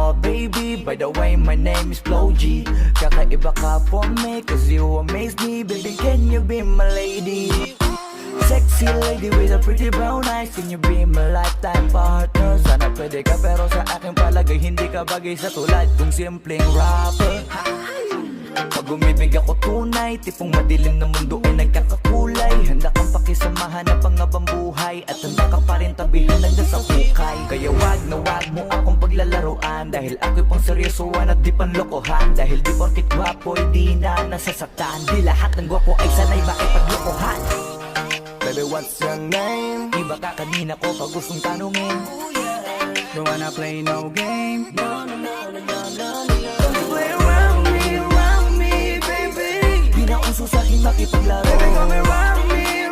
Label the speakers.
Speaker 1: mo, baby. By the way, my name is Flo G. Kakaiba ka for me, cause you amaze me. Baby, can you be my lady? Sexy lady with a pretty brown eyes. Can you be my lifetime partner? Sana pwede ka pero sa aking palagay hindi ka bagay sa tulad kong simpleng rapper. Pag umibig ako tunay, tipong madilim na mundo ay nagkakakulay. Handa kang pakisamahan ng pangabang buhay, at handa ka pa rin tabihan hanggang sa hukay. Kaya wag na wag mo akong paglalaruan, dahil ako'y pang seryosoan at di panlokohan. Dahil di porkit gwapo ay di na nasasaktan, di lahat ng gwapo ay sanay makipaglokohan.
Speaker 2: Baby, what's your name?
Speaker 1: Iba ka kanina ko pag gustong tanungin.
Speaker 2: Don't wanna play no game.
Speaker 1: No, no, no, no, no, no, no. Don't play around me, baby. Di na uso sa'kin makipaglaro.
Speaker 2: Baby, come around me,